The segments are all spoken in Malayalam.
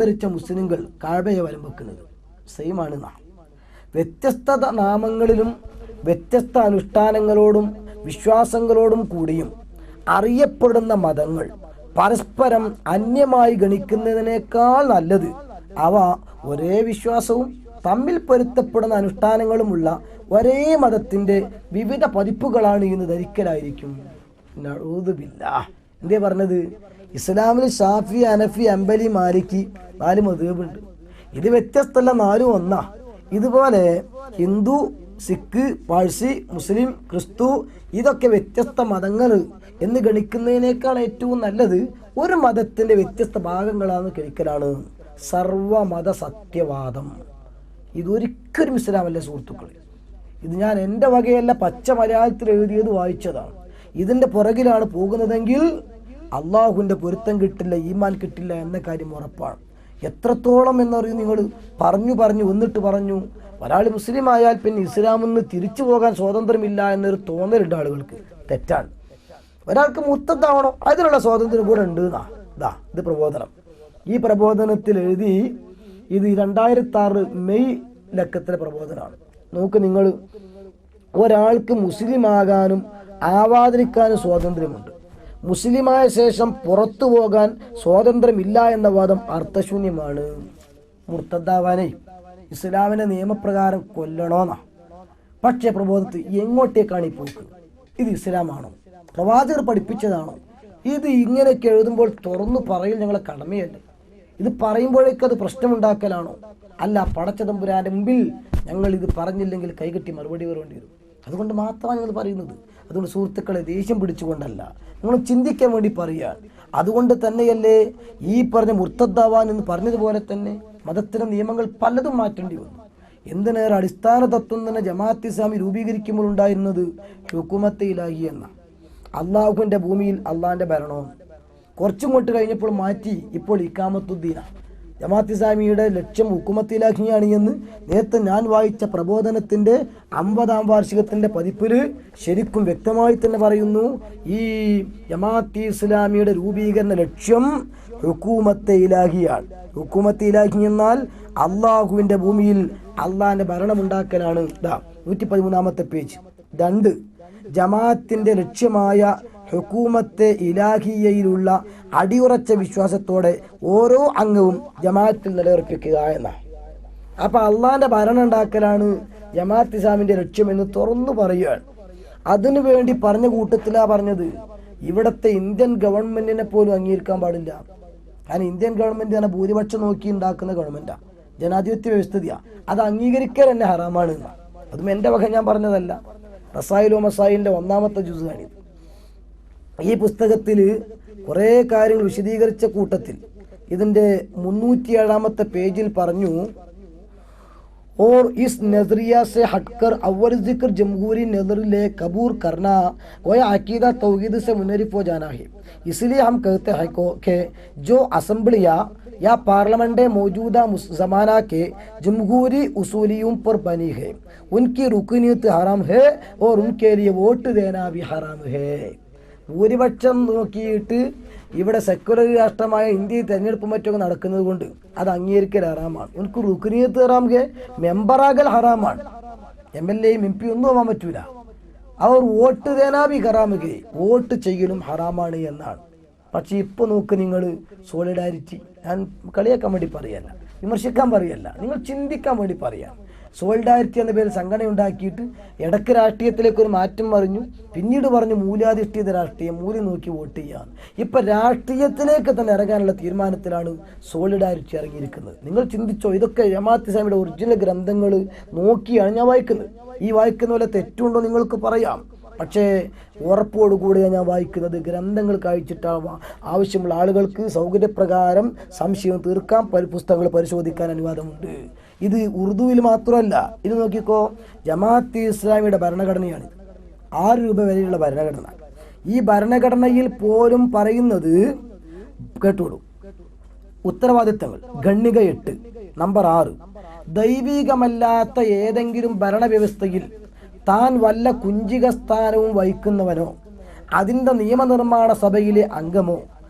ധരിച്ച മുസ്ലിങ്ങൾ കാബയെ വലം വെക്കുന്നത് സെയിമാണ് നാം. വ്യത്യസ്ത നാമങ്ങളിലും വ്യത്യസ്ത അനുഷ്ഠാനങ്ങളോടും വിശ്വാസങ്ങളോടും കൂടിയും അറിയപ്പെടുന്ന മതങ്ങൾ പരസ്പരം അന്യമായി ഗണിക്കുന്നതിനേക്കാൾ നല്ലത് അവ ഒരേ വിശ്വാസവും തമ്മിൽ പൊരുത്തപ്പെടുന്ന അനുഷ്ഠാനങ്ങളുമുള്ള ഒരേ മതത്തിൻ്റെ വിവിധ പതിപ്പുകളാണ് എന്ന് ധരിക്കലായിരിക്കും. എന്തേ പറഞ്ഞത്? ഇസ്ലാമിൽ ഷാഫി, ഹനഫി, ഹംബലി, മാലിക്കി 4 മദ്ഹബുണ്ട്. ഇത് വ്യത്യസ്തമല്ല, 4 ഒന്നാ. ഇതുപോലെ ഹിന്ദു, സിഖ്, പാഴ്സി, മുസ്ലിം, ക്രിസ്തു ഇതൊക്കെ വ്യത്യസ്ത മതങ്ങൾ എന്ന് ഗണിക്കുന്നതിനേക്കാൾ ഏറ്റവും നല്ലത് ഒരു മതത്തിൻ്റെ വ്യത്യസ്ത ഭാഗങ്ങളാണെന്ന് കഴിക്കലാണ് സർവമത സത്യവാദം. ഇതൊരിക്കലും ഇസ്ലാമല്ല സുഹൃത്തുക്കൾ. ഇത് ഞാൻ എൻ്റെ വകയല്ല, പച്ച മലയാളത്തിൽ എഴുതിയത് വായിച്ചതാണ്. ഇതിൻ്റെ പുറകിലാണ് പോകുന്നതെങ്കിൽ അള്ളാഹുവിൻ്റെ പൊരുത്തം കിട്ടില്ല, ഈമാൻ കിട്ടില്ല എന്ന കാര്യം ഉറപ്പാണ്. എത്രത്തോളം എന്നറിയും നിങ്ങൾ? പറഞ്ഞു വന്നിട്ട് പറഞ്ഞു ഒരാൾ മുസ്ലിം ആയാൽ പിന്നെ ഇസ്ലാമിൽ നിന്ന് തിരിച്ചു പോകാൻ സ്വാതന്ത്ര്യമില്ല എന്നൊരു തോന്നലുണ്ട് ആളുകൾക്ക്. തെറ്റാണ്. ഒരാൾക്ക് മുർത്തദ്ദാവണം, അതിനുള്ള സ്വാതന്ത്ര്യം കൂടെ ഉണ്ട്. ഇത് പ്രബോധനം. ഈ പ്രബോധനത്തിൽ എഴുതി, ഇത് 2006 മെയ് ലക്കത്തിലെ പ്രബോധനമാണ്. നോക്ക് നിങ്ങൾ, ഒരാൾക്ക് മുസ്ലിം ആകാനും ആവാതിരിക്കാനും സ്വാതന്ത്ര്യമുണ്ട്. മുസ്ലിമായ ശേഷം പുറത്തു പോകാൻ സ്വാതന്ത്ര്യമില്ല എന്ന വാദം അർത്ഥശൂന്യമാണ്. മുർത്തദ്ദാവാനെ ഇസ്ലാമിന്റെ നിയമപ്രകാരം കൊല്ലണോന്നാ. പക്ഷേ പ്രബോധത്തിൽ എങ്ങോട്ടേക്കാണ് ഈ പോക്ക്? ഇത് ഇസ്ലാമാണോ? പ്രവാചകർ പഠിപ്പിച്ചതാണോ? ഇത് ഇങ്ങനെയൊക്കെ എഴുതുമ്പോൾ തുറന്നു പറയൽ ഞങ്ങളെ കടമയല്ലേ? ഇത് പറയുമ്പോഴേക്കത് പ്രശ്നമുണ്ടാക്കലാണോ? അല്ല, പടച്ചതമ്പുരാന്റെ മുമ്പിൽ ഞങ്ങൾ ഇത് പറഞ്ഞില്ലെങ്കിൽ കൈകെട്ടി മറുപടി വരേണ്ടി വരും. അതുകൊണ്ട് മാത്രമാണ് ഞങ്ങൾ പറയുന്നത്. അതുകൊണ്ട് സുഹൃത്തുക്കളെ, ദേഷ്യം പിടിച്ചുകൊണ്ടല്ല, നിങ്ങൾ ചിന്തിക്കാൻ വേണ്ടി പറയുകയാണ്. അതുകൊണ്ട് തന്നെയല്ലേ ഈ പറഞ്ഞ മുർത്തദ്ദാവാൻ എന്ന് പറഞ്ഞതുപോലെ തന്നെ മതത്തിലെ നിയമങ്ങൾ പലതും മാറ്റേണ്ടി വന്നു. എന്തിനേറെ അടിസ്ഥാന തത്വം തന്നെ ജമാഅത്ത് ഇസ്ലാമി രൂപീകരിക്കുമ്പോൾ ഉണ്ടായിരുന്നത് ഹുക്കുമത്തെ ഇലാഹി എന്ന, അള്ളാഹുവിൻ്റെ ഭൂമിയിൽ അള്ളാഹിൻ്റെ ഭരണവും. കുറച്ചും കൊണ്ട് കഴിഞ്ഞപ്പോൾ മാറ്റി, ഇപ്പോൾ ഇഖാമത്തുദ്ദീന. ജമാഅത്ത് ഇസ്ലാമിയുടെ ലക്ഷ്യം ഹുക്കുമത്ത് ഇലാഹിയാണ് എന്ന് നേരത്തെ ഞാൻ വായിച്ച പ്രബോധനത്തിൻ്റെ 50ാം വാർഷികത്തിൻ്റെ പതിപ്പിൽ ശരിക്കും വ്യക്തമായി തന്നെ പറയുന്നു. ഈ ജമാഅത്ത് ഇസ്ലാമിയുടെ രൂപീകരണ ലക്ഷ്യം ഹുക്കുമത്തെ ഇലാഹിയാണ്. ഹുക്കുമത്ത് ഇലാഹി എന്നാൽ അള്ളാഹുവിൻ്റെ ഭൂമിയിൽ അള്ളാഹിൻ്റെ ഭരണമുണ്ടാക്കലാണ്. 113ാമത്തെ പേജ്. 2, ജമാഅത്തിൻ്റെ ലക്ഷ്യമായ ഹുക്കൂമത്തെ ഇലാഹിയയിലുള്ള അടിയുറച്ച വിശ്വാസത്തോടെ ഓരോ അംഗവും ജമാഅത്തിൽ നിലയുറപ്പിക്കുക എന്നാണ്. അപ്പം അള്ളാഹിൻ്റെ ഭരണം ഉണ്ടാക്കലാണ് ജമാഅത്ത് ഇസ്ലാമിൻ്റെ ലക്ഷ്യമെന്ന് തുറന്നു പറയുകയാണ്. അതിനു വേണ്ടി പറഞ്ഞ കൂട്ടത്തിലാണ് പറഞ്ഞത് ഇവിടുത്തെ ഇന്ത്യൻ ഗവൺമെൻറ്റിനെ പോലും അംഗീകരിക്കാൻ പാടില്ല. കാരണം ഇന്ത്യൻ ഗവൺമെൻറ് തന്നെ ഭൂരിപക്ഷം നോക്കി ഉണ്ടാക്കുന്ന ഗവൺമെൻറ്റാണ്, ജനാധിപത്യ വ്യവസ്ഥിതിയാണ്. അത് അംഗീകരിക്കാൻ തന്നെ ഹറാമാണ്. അതും എൻ്റെ വക ഞാൻ പറഞ്ഞതല്ല. റസായിലോ മസായിലിൻ്റെ 1ാമത്തെ ജുസാണിത്. ഈ പുസ്തകത്തിൽ കുറേ കാര്യങ്ങൾ വിശദീകരിച്ച കൂട്ടത്തിൽ ഇതിൻ്റെ 307ാമത്തെ പേജിൽ പറഞ്ഞു, और इस नज़रिया से हटकर अव्वल जिक्र जमहूरी नज़र ले कबूल करना वह अकीदा तौहीद से मुनरिफ हो जाना है। इसलिए हम कहते हैं कि जो असम्बलियाँ या पार्लियामेंट मौजूदा ज़माना के जमहूरी उसूलियों पर बनी है उनकी रुकनीयत हराम है और उनके लिए वोट देना भी हराम है. ഭൂരിപക്ഷം നോക്കിയിട്ട് ഇവിടെ സെക്യുലർ രാഷ്ട്രമായ ഇന്ത്യയിൽ തെരഞ്ഞെടുപ്പും മറ്റൊക്കെ നടക്കുന്നത് കൊണ്ട് അത് അംഗീകരിക്കൽ ഹറാമാണ്. എനിക്ക് റുക്നിയത്ത് ഹറാംകെ, മെമ്പറാകൽ ഹറാമാണ്. MLA MP ഒന്നും ആവാൻ പറ്റൂല. അവർ വോട്ട് തേനാബി ഹറാമുകെ, വോട്ട് ചെയ്യലും ഹറാമാണ് എന്നാണ്. പക്ഷേ ഇപ്പോൾ നോക്ക് നിങ്ങൾ, സോളിഡാരിറ്റി, ഞാൻ കളിയാക്കാൻ വേണ്ടി പറയല്ല, വിമർശിക്കാൻ പറയല്ല, നിങ്ങൾ ചിന്തിക്കാൻ വേണ്ടി പറയാം. സോളിഡാരിറ്റി എന്ന പേരിൽ സംഘടന ഉണ്ടാക്കിയിട്ട് ഇടയ്ക്ക് രാഷ്ട്രീയത്തിലേക്ക് ഒരു മാറ്റം പറഞ്ഞു, പിന്നീട് പറഞ്ഞു മൂല്യാധിഷ്ഠിത രാഷ്ട്രീയം, മൂല്യം നോക്കി വോട്ട് ചെയ്യാൻ. ഇപ്പം രാഷ്ട്രീയത്തിലേക്ക് തന്നെ ഇറങ്ങാനുള്ള തീരുമാനത്തിലാണ് സോളിഡാരിറ്റി ഇറങ്ങിയിരിക്കുന്നത്. നിങ്ങൾ ചിന്തിച്ചോ? ഇതൊക്കെ ജമാഅത്ത് ഇസ്ലാമിയുടെ ഒറിജിനൽ ഗ്രന്ഥങ്ങൾ നോക്കിയാണ് ഞാൻ വായിക്കുന്നത്. ഈ വായിക്കുന്ന പോലെ തെറ്റുണ്ടോ നിങ്ങൾക്ക് പറയാം, പക്ഷേ ഉറപ്പോടുകൂടിയാണ് ഞാൻ വായിക്കുന്നത്. ഗ്രന്ഥങ്ങൾ കഴിച്ചിട്ടാണ് ആവശ്യമുള്ള ആളുകൾക്ക് സൗകര്യപ്രകാരം സംശയം തീർക്കാൻ പുസ്തകങ്ങൾ പരിശോധിക്കാൻ അനുവാദമുണ്ട്. ഇത് ഉറുദുവിൽ മാത്രമല്ല. ഇത് നോക്കിക്കോ, ജമാഅത്ത് ഇസ്ലാമിയുടെ ഭരണഘടനയാണ്, 6 രൂപ വരെയുള്ള ഭരണഘടന. ഈ ഭരണഘടനയിൽ പോലും പറയുന്നത് കേട്ടോളൂ, ഉത്തരവാദിത്തങ്ങൾ ഗണ്ണിക 8 നമ്പർ 6, ദൈവികമല്ലാത്ത ഏതെങ്കിലും ഭരണവ്യവസ്ഥയിൽ താൻ വല്ല കുഞ്ചിക സ്ഥാനവും വഹിക്കുന്നവനോ അതിൻ്റെ നിയമനിർമ്മാണ സഭയിലെ അംഗമോ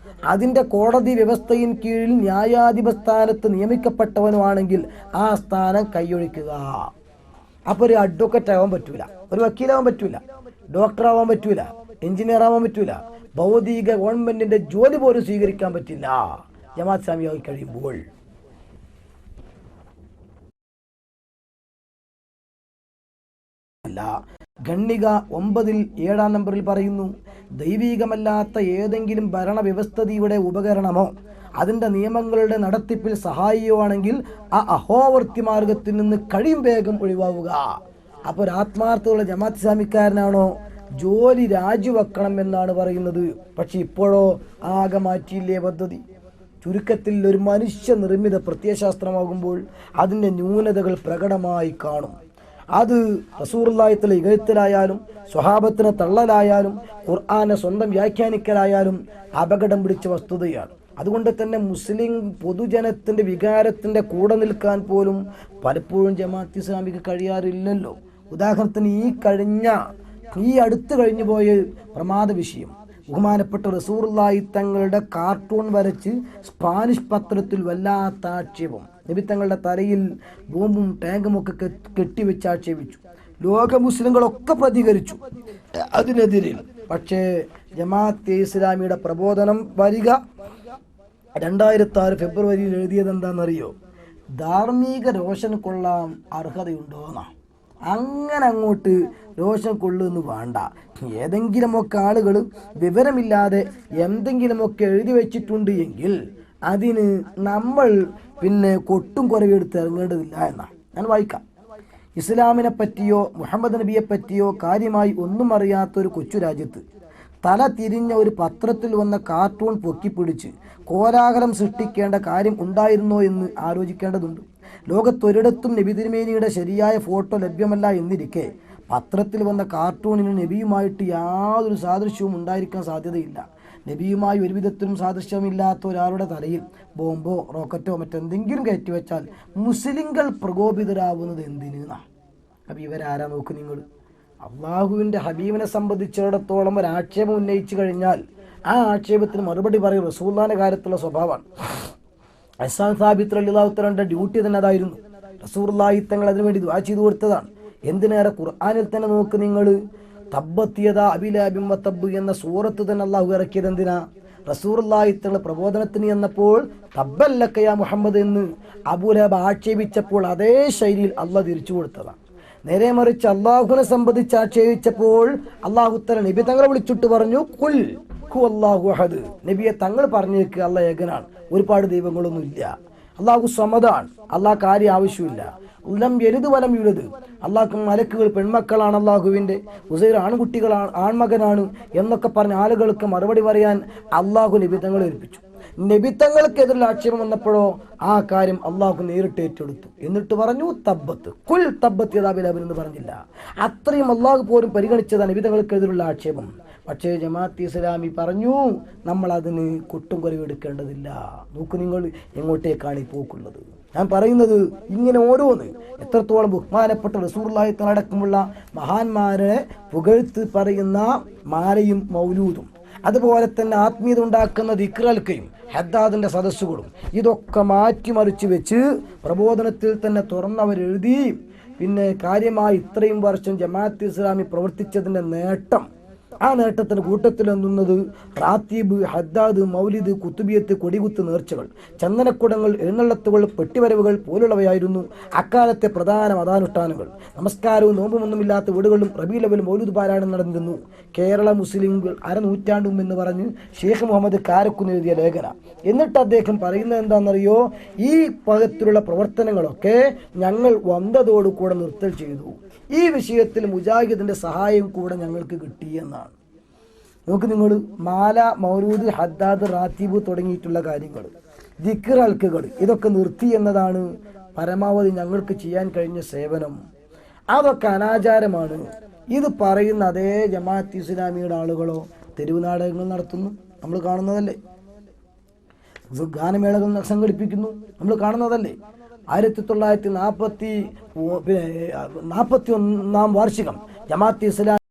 അതിൻ്റെ കോടതി വ്യവസ്ഥയിൻ കീഴിൽ ന്യായാധിപ സ്ഥാനത്ത് നിയമിക്കപ്പെട്ടവനുമാണെങ്കിൽ ആ സ്ഥാനം കൈയൊഴിക്കുക. അപ്പോൾ ഒരു അഡ്വക്കറ്റ് ആവാൻ പറ്റൂല, ഒരു വക്കീലാവാൻ പറ്റൂല, ഡോക്ടറാവാൻ പറ്റൂല, എഞ്ചിനീയർ ആവാൻ പറ്റൂല, ഭൗതിക ഗവൺമെന്റിന്റെ ജോലി പോലും സ്വീകരിക്കാൻ പറ്റില്ല ജമാഅത്ത് ഇസ്ലാമിയായി കഴിയുമ്പോൾ. അല്ല, ഖണ്ഡിക 9-7 നമ്പറിൽ പറയുന്നു, ദൈവീകമല്ലാത്ത ഏതെങ്കിലും ഭരണവ്യവസ്ഥിതിയുടെ ഉപകരണമോ അതിൻ്റെ നിയമങ്ങളുടെ നടത്തിപ്പിൽ സഹായിയോ ആണെങ്കിൽ ആ അഹോവർത്തി മാർഗത്തിൽ നിന്ന് കഴിയും വേഗം ഒഴിവാവുക. അപ്പോൾ ഒരു ആത്മാർത്ഥമുള്ള ജമാഅത്ത് ഇസ്ലാമിക്കാരനാണോ ജോലി രാജിവെക്കണം എന്നാണ് പറയുന്നത്. പക്ഷെ ഇപ്പോഴോ ആകെ മാറ്റിയില്ലേ പദ്ധതി. ചുരുക്കത്തിൽ ഒരു മനുഷ്യ നിർമ്മിത പ്രത്യയശാസ്ത്രമാകുമ്പോൾ അതിൻ്റെ ന്യൂനതകൾ പ്രകടമായി കാണും. അത് റസൂലുള്ളാഹിയുടെ ഇകഴ്ത്തലായാലും സ്വഹാബത്തിനെ തള്ളലായാലും ഖുർആനെ സ്വന്തം വ്യാഖ്യാനിക്കലായാലും അപകടം പിടിച്ച വസ്തുതയാണ്. അതുകൊണ്ട് തന്നെ മുസ്ലിം പൊതുജനത്തിൻ്റെ വികാരത്തിൻ്റെ കൂടെ നിൽക്കാൻ പോലും പലപ്പോഴും ജമാഅത്ത് ഇസ്ലാമിക്ക് കഴിയാറില്ലല്ലോ. ഉദാഹരണത്തിന് ഈ അടുത്ത് കഴിഞ്ഞു പോയ പ്രമാദ വിഷയം, ബഹുമാനപ്പെട്ട റസൂലുള്ളാഹി തങ്ങളുടെ കാർട്ടൂൺ വരച്ച് സ്പാനിഷ് പത്രത്തിൽ വല്ലാത്ത ആക്ഷേപം, നബി തങ്ങളുടെ തലയിൽ ബോംബും ടാങ്കും ഒക്കെ കെട്ടിവെച്ച് ആക്ഷേപിച്ചു. ലോക മുസ്ലിങ്ങളൊക്കെ പ്രതികരിച്ചു അതിനെതിരെ. പക്ഷേ ജമാഅത്തെ ഇസ്ലാമിയുടെ പ്രബോധനം വരിക 2006 ഫെബ്രുവരിയിൽ എഴുതിയത് എന്താണെന്നറിയോ? ധാർമ്മിക രോഷൻ കൊള്ളാൻ അർഹതയുണ്ടോന്നാ. അങ്ങനെ അങ്ങോട്ട് രോഷം കൊള്ളുന്നു വേണ്ട. ഏതെങ്കിലുമൊക്കെ ആളുകൾ വിവരമില്ലാതെ എന്തെങ്കിലുമൊക്കെ എഴുതി വെച്ചിട്ടുണ്ട് എങ്കിൽ അതിന് നമ്മൾ പിന്നെ കൊട്ടും കുറവെടുത്ത് ഇറങ്ങേണ്ടതില്ല എന്നാണ് ഞാൻ വായിക്കാം. ഇസ്ലാമിനെ പറ്റിയോ മുഹമ്മദ് നബിയെ പറ്റിയോ കാര്യമായി ഒന്നും അറിയാത്തൊരു കൊച്ചു രാജ്യത്ത് തല തിരിഞ്ഞ ഒരു പത്രത്തിൽ വന്ന കാർട്ടൂൺ പൊക്കിപ്പിടിച്ച് കോലാഹലം സൃഷ്ടിക്കേണ്ട കാര്യം ഉണ്ടായിരുന്നോ എന്ന് ആലോചിക്കേണ്ടതുണ്ട്. ലോകത്തൊരിടത്തും നബി തിരുമേനിയുടെ ശരിയായ ഫോട്ടോ ലഭ്യമല്ല എന്നിരിക്കെ പത്രത്തിൽ വന്ന കാർട്ടൂണിന് നബിയുമായിട്ട് യാതൊരു സാദൃശ്യവും ഉണ്ടായിരിക്കാൻ സാധ്യതയില്ല. നബിയുമായി ഒരു വിധത്തിലും സാദൃശ്യമില്ലാത്ത ഒരാളുടെ തലയിൽ ബോംബോ റോക്കറ്റോ മറ്റെന്തെങ്കിലും കയറ്റിവെച്ചാൽ മുസ്ലിങ്ങൾ പ്രകോപിതരാവുന്നത് എന്തിനാണ്? അപ്പം ഇവരാരാ നോക്ക് നിങ്ങൾ. അള്ളാഹുവിൻ്റെ ഹബീബിനെ സംബന്ധിച്ചിടത്തോളം ഒരു ആക്ഷേപം ഉന്നയിച്ചു കഴിഞ്ഞാൽ ആ ആക്ഷേപത്തിന് മറുപടി പറയും റസൂലുള്ളാഹിന്റെ കാര്യത്തിലുള്ള സ്വഭാവമാണ്. ഹസ്സാൻ സാബിത്ത് റളിയല്ലാഹു തആലയുടെ ഡ്യൂട്ടി തന്നെ അതായിരുന്നു. റസൂലുള്ളാഹി തങ്ങൾ അതിനുവേണ്ടി ദുആ ചെയ്തു കൊടുത്തതാണ്. എന്തിനേറെ ഖുർആനിൽ തന്നെ നോക്ക് നിങ്ങൾ, തബ്ബത് യദാ അബീ ലഹബിൻ വതബ്ബ് എന്ന സൂറത്ത് തന്നെ അള്ളാഹു ഇറക്കിയത് എന്തിനാ? റസൂലുള്ളാഹി തങ്ങളുടെ പ്രബോധനത്തിന് എന്നപ്പോൾ തബ്ബല്ലക യാ മുഹമ്മദ് എന്ന് അബൂലഹബ് ആക്ഷേപിച്ചപ്പോൾ അതേ ശൈലിയിൽ അള്ളാഹ് തിരിച്ചു കൊടുത്തതാണ്. നേരെ മറിച്ച് അള്ളാഹുവിനെ സംബന്ധിച്ച് ആക്ഷേപിച്ചപ്പോൾ അള്ളാഹു തആല നബി തങ്ങളെ വിളിച്ചിട്ട് പറഞ്ഞു, കുൽ ഹു അല്ലാഹു അഹദ്. നബിയെ തങ്ങൾ പറഞ്ഞേക്ക് അള്ളാഹ് ഏകനാണ്, ഒരുപാട് ദൈവങ്ങളൊന്നും ഇല്ല. അള്ളാഹു സമദാണ്, അള്ളാഹ് കാര്യം ആവശ്യമില്ല. ഉലം എരുത് വലം യുലത്, അള്ളാഹ്ക്ക് മലക്കുകൾ പെൺമക്കളാണ്, അള്ളാഹുവിൻ്റെ ഉസൈർ ആൺകുട്ടികളാണ്, ആൺമകനാണ് എന്നൊക്കെ പറഞ്ഞ ആളുകൾക്ക് മറുപടി പറയാൻ അള്ളാഹു നബിതങ്ങളെ ഏൽപ്പിച്ചു. നബിത്തങ്ങൾക്കെതിരെ ആക്ഷേപം വന്നപ്പോഴോ ആ കാര്യം അള്ളാഹു നേരിട്ട് ഏറ്റെടുത്തു. എന്നിട്ട് പറഞ്ഞു തബ്ബത്ത് കുൽ തബ്ബത്ത് യദാ അബീ ലഹബിൻ എന്ന് പറഞ്ഞില്ല. അത്രയും അള്ളാഹു പോലും പരിഗണിച്ചതാണ് നബിതങ്ങൾക്കെതിരുള്ള ആക്ഷേപം. പക്ഷേ ജമാഅത്ത് ഇസ്ലാമി പറഞ്ഞു നമ്മൾ അതിന് കൊട്ടും കുറവെടുക്കേണ്ടതില്ല. നോക്കൂ നിങ്ങൾ എങ്ങോട്ടേക്കാണ് ഈ പോക്കുള്ളത്. ഞാൻ പറയുന്നത് ഇങ്ങനെ ഓരോന്ന് എത്രത്തോളം ബഹുമാനപ്പെട്ട റസൂലുള്ളാഹി അടക്കമുള്ള മഹാന്മാരെ പുകഴ്ത്ത് പറയുന്ന മാലയും മൗലൂദും, അതുപോലെ തന്നെ ആത്മീയത ഉണ്ടാക്കുന്ന ദിക്റൽക്കയും ഹദ്ദാദിൻ്റെ സദസ്സുകളും ഇതൊക്കെ മാറ്റിമറിച്ച് വെച്ച് പ്രബോധനത്തിൽ തന്നെ തുറന്നവരെഴുതി. പിന്നെ കാര്യമായി ഇത്രയും വർഷം ജമാഅത്ത് ഇസ്ലാമി പ്രവർത്തിച്ചതിൻ്റെ നേട്ടം, ആ നേട്ടത്തിന് കൂട്ടത്തിലെന്നുന്നത് റാത്തീബ്, ഹദ്ദാദ്, മൗലിദ്, കുത്തുബിയത്ത്, കൊടികുത്ത് നേർച്ചകൾ, ചന്ദനക്കുടങ്ങൾ, എഴുന്നള്ളത്തുകൾ, പെട്ടിവരവുകൾ പോലുള്ളവയായിരുന്നു അക്കാലത്തെ പ്രധാന മതാനുഷ്ഠാനങ്ങൾ. നമസ്കാരവും നോമ്പുമൊന്നുമില്ലാത്ത വീടുകളിലും റബീഉൽ അവ്വൽ മൗലൂദ് പാരായണം നടന്നിരുന്നു. കേരള മുസ്ലിംകൾ അരനൂറ്റാണ്ടും എന്ന് പറഞ്ഞ് ഷെയ്ഖ് മുഹമ്മദ് കാരക്കുന്ന് എഴുതിയ ലേഖന. എന്നിട്ട് അദ്ദേഹം പറയുന്നത് എന്താണെന്നറിയോ? ഈ പകത്തിലുള്ള പ്രവർത്തനങ്ങളൊക്കെ ഞങ്ങൾ വന്നതോടുകൂടെ നിർത്തൽ ചെയ്തു. ഈ വിഷയത്തിൽ മുജാഹിദിൻ്റെ സഹായം കൂടെ ഞങ്ങൾക്ക് കിട്ടിയെന്നാണ്. നോക്ക് നിങ്ങൾ, മാല, മൗലൂദ്, ഹദ്ദാദ്, റാത്തീബ് തുടങ്ങിയിട്ടുള്ള കാര്യങ്ങൾ, ദിക്ർ ഹൽക്കകൾ ഇതൊക്കെ നിർത്തി എന്നതാണ് പരമാവധി ഞങ്ങൾക്ക് ചെയ്യാൻ കഴിഞ്ഞ സേവനം. അതൊക്കെ അനാചാരമാണ്. ഇത് പറയുന്ന അതേ ജമാഅത്ത് ഇസ്ലാമിയുടെ ആളുകളോ തെരുവ് നാടകങ്ങൾ നടത്തുന്നു, നമ്മൾ കാണുന്നതല്ലേ. ഗാനമേളകൾ സംഘടിപ്പിക്കുന്നു, നമ്മൾ കാണുന്നതല്ലേ. 1941 വാർഷികം ജമാഅത്ത് ഇസ്ലാമി